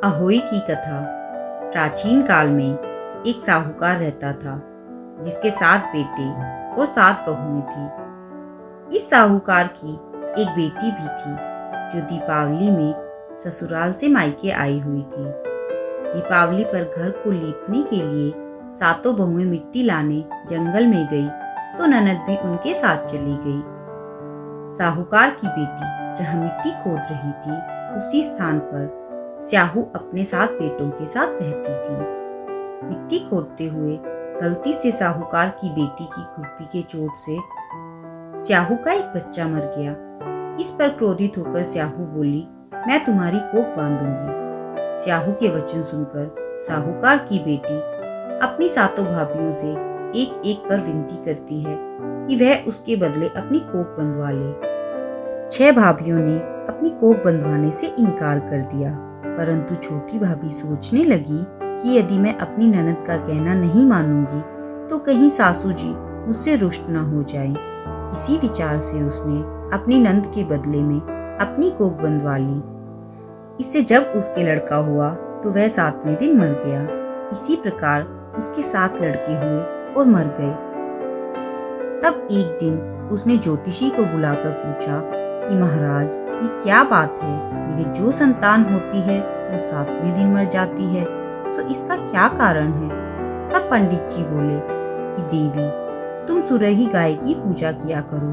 अहोई की कथा। प्राचीन काल में एक साहूकार रहता था जिसके 7 बेटे और 7 बहुएं थी। इस साहूकार की एक बेटी भी थी जो दीपावली में ससुराल से मायके आई हुई थी। दीपावली पर घर को लीपने के लिए 7 बहुएं मिट्टी लाने जंगल में गई तो ननद भी उनके साथ चली गई। साहूकार की बेटी जहाँ मिट्टी खोद रही थी उसी स्थान पर स्याहू अपने 7 बेटों के साथ रहती थी। मिट्टी खोदते हुए गलती से साहूकार की बेटी की खुरपी के चोट से स्याहू का एक बच्चा मर गया। इस पर क्रोधित होकर स्याहू बोली, मैं तुम्हारी कोख बांधूंगी। स्याहू के वचन सुनकर साहूकार की बेटी अपनी 7 भाभियों से एक एक कर विनती करती है कि वह उसके बदले अपनी कोख बंधवा ले। 6 भाभियों ने अपनी कोख बंधवाने से इनकार कर दिया, परंतु छोटी भाभी सोचने लगी कि यदि मैं अपनी ननद का कहना नहीं मानूंगी तो कहीं सासू जी मुझसे रुष्ट न हो जाए। इसी विचार से उसने अपनी नंद के बदले में अपनी कोख बंधवा ली। इससे जब उसके लड़का हुआ तो वह 7वें दिन मर गया। इसी प्रकार उसके 7 लड़के हुए और मर गए। तब एक दिन उसने ज्योतिषी को बुलाकर पूछा कि महाराज, ये क्या बात है? मेरी जो संतान होती है वो 7वें दिन मर जाती है, सो इसका क्या कारण है? तब पंडित जी बोले कि देवी, तुम सुरही गाय की पूजा किया करो,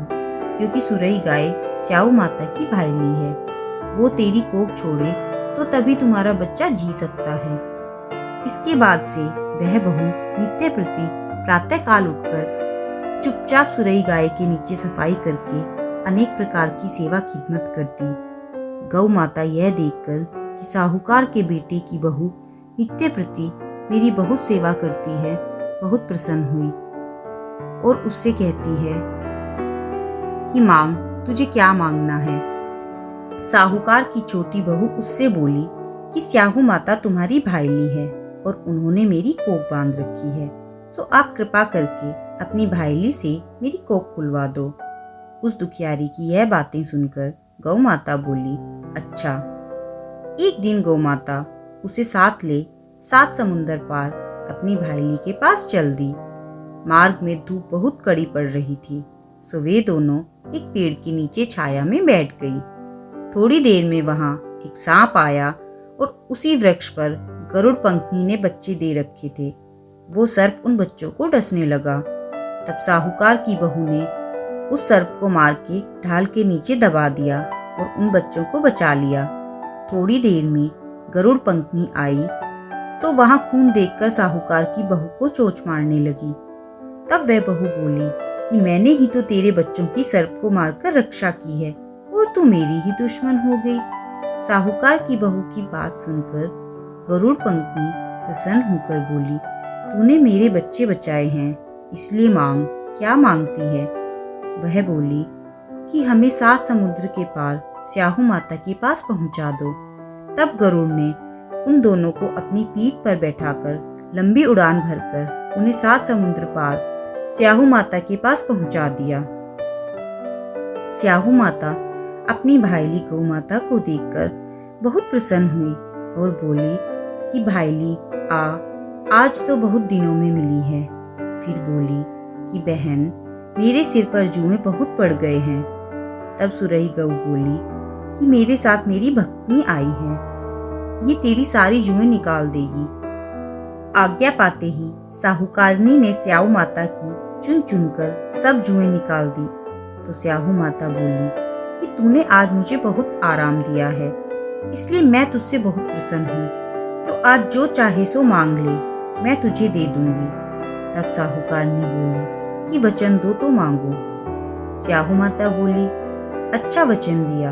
क्योंकि सुरही गाय स्याहू माता की भाईली है। वो तेरी कोख छोड़े तो तभी तुम्हारा बच्चा जी सकता है। इसके बाद से वह बहू नित्य प्रति प्रातः काल उठकर चुपचाप सुरही गाय के नीचे सफाई करके अनेक प्रकार की सेवा खिदमत करती। गौ माता यह देखकर कि साहूकार के बेटे की बहू नित्य प्रति मेरी बहुत सेवा करती है, बहुत प्रसन्न हुई और उससे कहती है कि मांग, तुझे क्या मांगना है। साहूकार की छोटी बहू उससे बोली कि स्याहू माता तुम्हारी भाईली है और उन्होंने मेरी कोख बांध रखी है, सो आप कृपा करके अपनी भाईली से मेरी कोख खुलवा दो। उस दुखियारी की यह बातें सुनकर गौ माता बोली, अच्छा। एक दिन गौ माता उसे साथ ले 7 समुंदर पार अपनी भाईली के पास चल दी। मार्ग में धूप बहुत कड़ी पड़ रही थी, सो वे दोनों एक पेड़ के नीचे छाया में बैठ गई। थोड़ी देर में वहां एक सांप आया और उसी वृक्ष पर गरुड़ पंखनी ने बच्चे दे रखे थे। वो सर्प उन बच्चों को डसने लगा। तब साहूकार की बहू ने उस सर्प को मार के ढाल के नीचे दबा दिया और उन बच्चों को बचा लिया। थोड़ी देर में गरुड़ पंखनी आई तो वहां खून देखकर साहूकार की बहू को चोंच मारने लगी। तब वह बहू बोली कि मैंने ही तो तेरे बच्चों की सर्प को मारकर रक्षा की है और तू मेरी ही दुश्मन हो गई। साहूकार की बहू की बात सुनकर गरुड़ पंखनी प्रसन्न होकर बोली, तूने मेरे बच्चे बचाए हैं, इसलिए मांग, क्या मांगती है? वह बोली कि हमें 7 समुद्र के पार स्याहू माता के पास पहुंचा दो। तब गरुड़ ने उन दोनों को अपनी पीठ पर बैठाकर लंबी उड़ान भरकर उन्हें 7 समुद्र पार स्याहू माता के पास पहुंचा दिया। स्याहू माता अपनी भाईली गौ माता को देखकर बहुत प्रसन्न हुई और बोली कि भाईली आज तो बहुत दिनों में मिली है। फिर बोली कि बहन, मेरे सिर पर जुएं बहुत पड़ गए हैं। तब सुरही गऊ बोली कि मेरे साथ मेरी भक्तनी आई है, ये तेरी सारी जुएं निकाल देगी। आज्ञा पाते ही साहूकारनी ने स्याहू माता की चुन चुनकर सब जुएं निकाल दी। तो स्याहू माता बोली कि तूने आज मुझे बहुत आराम दिया है, इसलिए मैं तुझसे बहुत प्रसन्न हूँ, सो आज जो चाहे सो मांग ले, मैं तुझे दे दूंगी। तब साहूकारनी बोली कि वचन दो तो मांगो। स्याहू माता बोली, अच्छा वचन दिया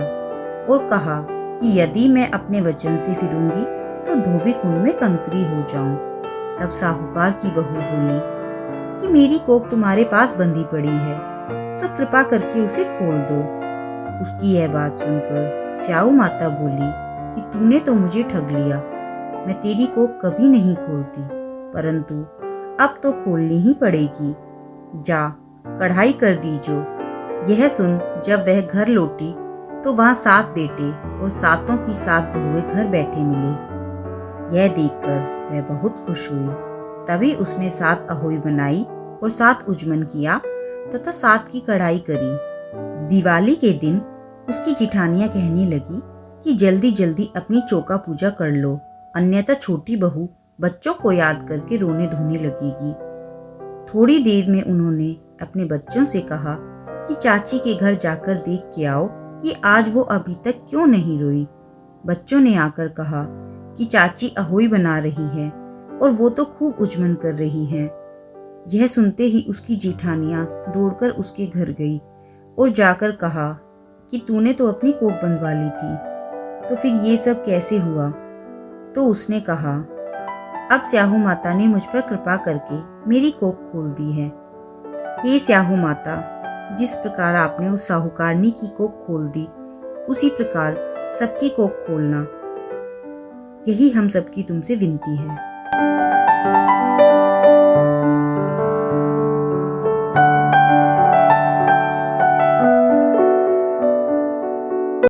और कहा कि यदि मैं अपने वचन से फिरूंगी तो धोबी कुंड में कंकरी हो जाऊं। तब साहूकार की बहू बोली कि मेरी कोख तुम्हारे पास बंधी पड़ी है, सो कृपा करके उसे खोल दो। उसकी यह बात सुनकर स्याहू माता बोली कि तूने तो मुझे ठग लिया, मैं तेरी कोख कभी नहीं खोलती, परंतु अब तो खोलनी ही पड़ेगी। जा, कढ़ाई कर दीजो। यह सुन जब वह घर लौटी तो वहां 7 बेटे और 7 की 7 बहुएं घर बैठे मिले। यह देखकर वह बहुत खुश हुई। तभी उसने 7 अहोई बनाई और 7 उजमन किया तथा 7 की कढ़ाई करी। दिवाली के दिन उसकी जिठानियां कहने लगी कि जल्दी जल्दी अपनी चौका पूजा कर लो, अन्यथा छोटी बहू बच्चों को याद करके रोने धोने लगेगी। थोड़ी देर में उन्होंने अपने बच्चों से कहा कि चाची के घर जाकर देख के आओ कि आज वो अभी तक क्यों नहीं रोई। बच्चों ने आकर कहा कि चाची अहोई बना रही है और वो तो खूब उजमन कर रही हैं। यह सुनते ही उसकी जेठानियां दौड़कर उसके घर गई और जाकर कहा कि तूने तो अपनी कोख बंधवा ली थी, तो फिर ये सब कैसे हुआ। तो उसने कहा, अब स्याहू माता ने मुझ पर कृपा करके मेरी कोख खोल दी है। हे स्याहू माता, जिस प्रकार आपने उस साहूकारनी की कोख खोल दी, उसी प्रकार सबकी कोख खोलना, यही हम सबकी तुमसे विनती है।